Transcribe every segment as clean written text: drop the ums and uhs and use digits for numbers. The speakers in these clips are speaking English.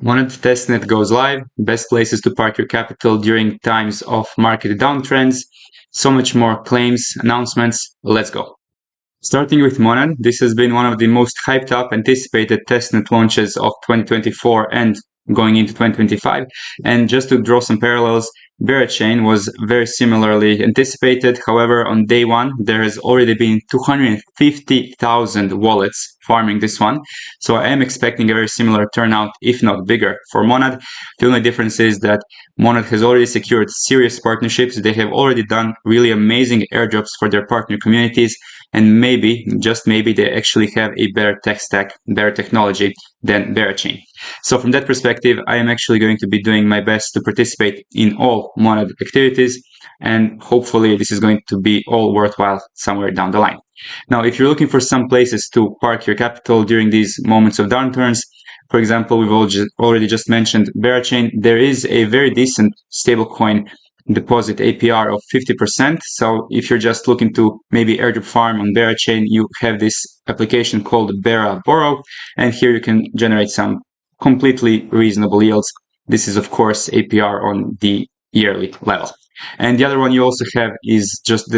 Monad Testnet goes live, best places to park your capital during times of market downtrends, so much more claims, announcements, let's go. Starting with Monad, this has been one of the most hyped up, anticipated testnet launches of 2024 and going into 2025. And just to draw some parallels, Vechain was very similarly anticipated. However, on day one, there has already been 250,000 wallets farming this one. So I am expecting a very similar turnout, if not bigger, for Monad. The only difference is that Monad has already secured serious partnerships. They have already done really amazing airdrops for their partner communities. And maybe, just maybe, they actually have a better tech stack, better technology than Vechain. So from that perspective, I am actually going to be doing my best to participate in all Monad activities, and hopefully this is going to be all worthwhile somewhere down the line. Now, if you're looking for some places to park your capital during these moments of downturns, for example, we've already just mentioned Vechain. There is a very decent stablecoin deposit APR of 50%. So if you're just looking to maybe airdrop farm on Vechain, you have this application called Terra Borrow, and here you can generate some completely reasonable yields. This is of course APR on the yearly level. And the other one you also have is just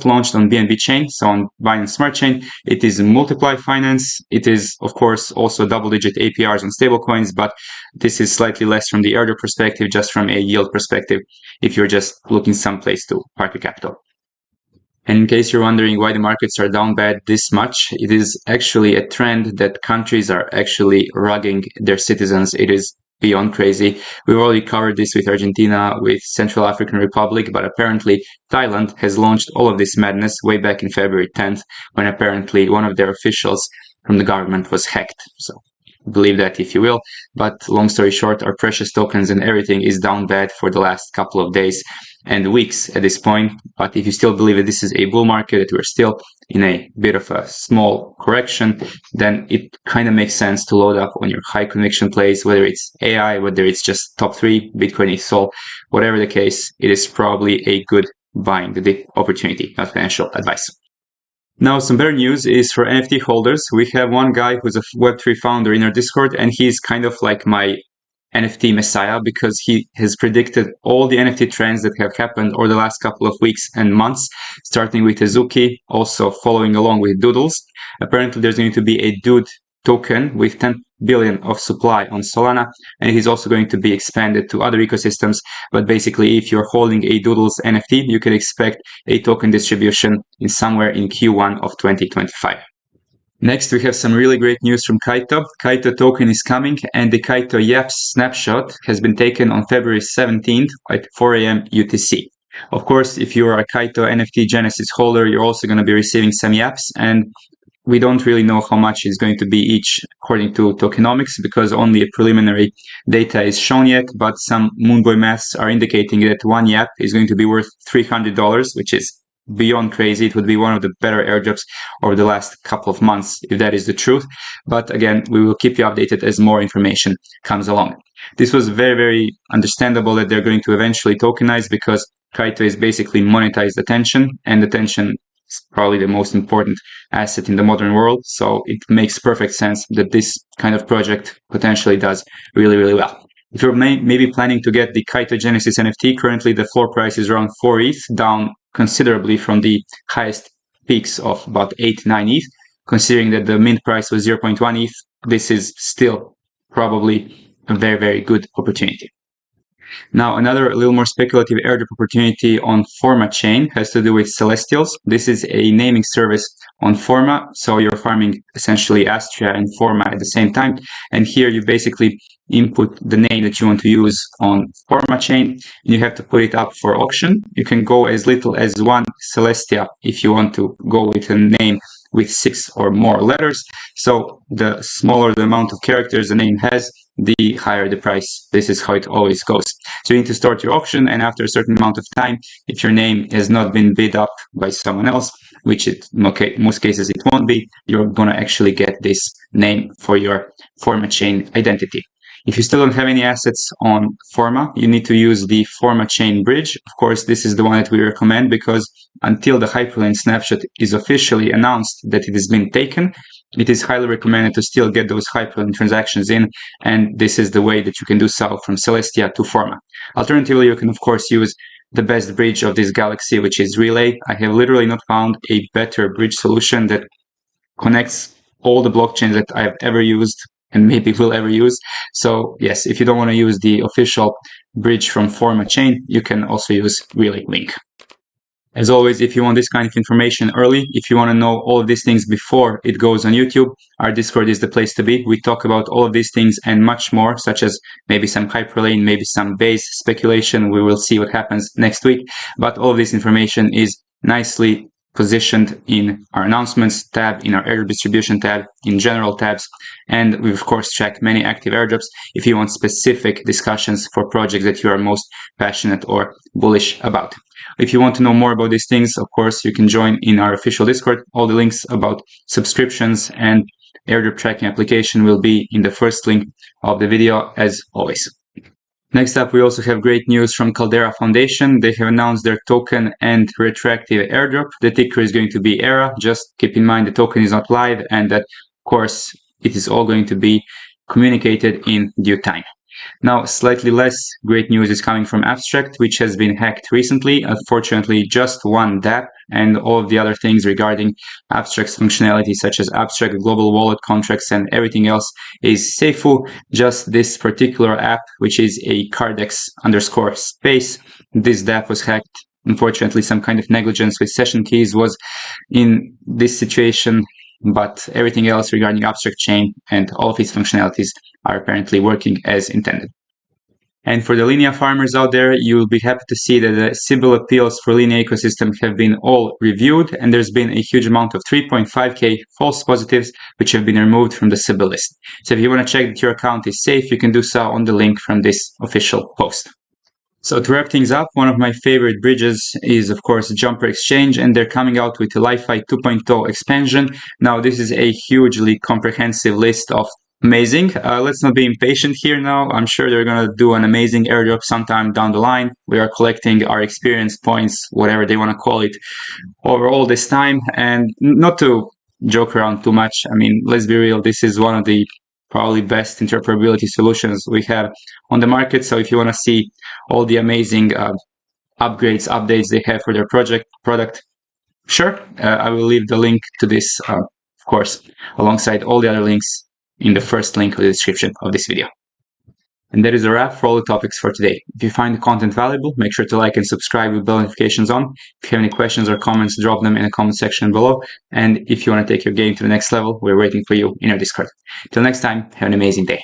launched on BNB chain, so on Binance Smart Chain. It is Multiply Finance. It is of course also double-digit APRs on stablecoins, but this is slightly less from the airdrop perspective, just from a yield perspective, if you're just looking someplace to park your capital. And in case you're wondering why the markets are down bad this much, it is actually a trend that countries are actually rugging their citizens. It is beyond crazy. We've already covered this with Argentina, with Central African Republic, but apparently Thailand has launched all of this madness way back in February 10th, when apparently one of their officials from the government was hacked. So believe that if you will, but long story short, our precious tokens and everything is down bad for the last couple of days and weeks at this point. But if you still believe that this is a bull market, that we're still in a bit of a small correction, then it kind of makes sense to load up on your high conviction plays, whether it's AI, whether it's just top 3, Bitcoin, SOL, whatever the case, it is probably a good buying the opportunity, not financial advice. Now, some better news is for NFT holders. We have one guy who's a Web3 founder in our Discord, and he's kind of like my NFT messiah because he has predicted all the NFT trends that have happened over the last couple of weeks and months, starting with Azuki, also following along with Doodles. Apparently, there's going to be a DOOD token with 10 billion of supply on Solana, and it is also going to be expanded to other ecosystems. But basically, if you're holding a Doodles NFT, you can expect a token distribution in somewhere in Q1 of 2025. Next, we have some really great news from Kaito. Kaito token is coming, and the Kaito Yaps snapshot has been taken on February 17th at 4 a.m. UTC. Of course, if you are a Kaito NFT Genesis holder, you're also going to be receiving some Yaps, and we don't really know how much is going to be each according to tokenomics because only a preliminary data is shown yet, but some Moonboy maths are indicating that one Yap is going to be worth $300, which is beyond crazy. It would be one of the better airdrops over the last couple of months, if that is the truth. But again, we will keep you updated as more information comes along. This was very, very understandable that they're going to eventually tokenize because Kaito is basically monetized attention, and attention is probably the most important asset in the modern world. So it makes perfect sense that this kind of project potentially does really, really well. If you're maybe planning to get the Kaito Genesis NFT, currently the floor price is around 4 ETH, down considerably from the highest peaks of about 8-9 ETH. Considering that the mint price was 0.1 ETH, this is still probably a very, very good opportunity. Now, another a little more speculative airdrop opportunity on Forma chain has to do with Celestials. This is a naming service on Forma, so you're farming essentially Astria and Forma at the same time. And here you basically input the name that you want to use on Forma chain, and you have to put it up for auction. You can go as little as 1 Celestia if you want to go with a name with 6 or more letters. So the smaller the amount of characters the name has, the higher the price. This is how it always goes. So you need to start your auction, and after a certain amount of time, if your name has not been bid up by someone else, which in most cases it won't be, you're going to actually get this name for your Forma chain identity. If you still don't have any assets on Forma, you need to use the Forma chain bridge. Of course, this is the one that we recommend because until the Hyperlane snapshot is officially announced that it has been taken, it is highly recommended to still get those hyperlink transactions in, and this is the way that you can do so from Celestia to Forma. Alternatively, you can of course use the best bridge of this galaxy, which is Relay. I have literally not found a better bridge solution that connects all the blockchains that I've ever used and maybe will ever use. So yes, if you don't want to use the official bridge from Forma chain, you can also use Relay Link. As always, if you want this kind of information early, if you want to know all of these things before it goes on YouTube, our Discord is the place to be. We talk about all of these things and much more, such as maybe some hyperlane, maybe some base speculation. We will see what happens next week. But all of this information is nicely positioned in our announcements tab, in our airdrop distribution tab, in general tabs, and we of course track many active airdrops if you want specific discussions for projects that you are most passionate or bullish about. If you want to know more about these things, of course, you can join in our official Discord. All the links about subscriptions and airdrop tracking application will be in the first link of the video, as always. Next up, we also have great news from Caldera Foundation. They have announced their token and retroactive airdrop. The ticker is going to be ERA. Just keep in mind the token is not live and that, of course, it is all going to be communicated in due time. Now, slightly less great news is coming from Abstract, which has been hacked recently. Unfortunately, just one dApp, and all of the other things regarding Abstract's functionality, such as Abstract global wallet contracts and everything else, is safely. Just this particular app, which is a cardex_space, this dApp was hacked. Unfortunately, some kind of negligence with session keys was in this situation, but everything else regarding Abstract chain and all of its functionalities are apparently working as intended. And for the Linea farmers out there, you'll be happy to see that the Sybil appeals for Linea ecosystem have been all reviewed, and there's been a huge amount of 3.5k false positives which have been removed from the Sybil list. So if you want to check that your account is safe, you can do so on the link from this official post. So to wrap things up, one of my favorite bridges is, of course, Jumper Exchange, and they're coming out with a Li.Fi 2.0 expansion. Now, this is a hugely comprehensive list of amazing. Let's not be impatient here now. I'm sure they're going to do an amazing airdrop sometime down the line. We are collecting our experience points, whatever they want to call it, over all this time. And not to joke around too much, I mean, let's be real, this is one of the probably best interoperability solutions we have on the market. So if you want to see all the amazing upgrades, updates they have for their product, sure, I will leave the link to this, of course, alongside all the other links in the first link of the description of this video. And that is a wrap for all the topics for today. If you find the content valuable, make sure to like and subscribe with bell notifications on. If you have any questions or comments, drop them in the comment section below. And if you want to take your game to the next level, we're waiting for you in our Discord. Till next time, have an amazing day.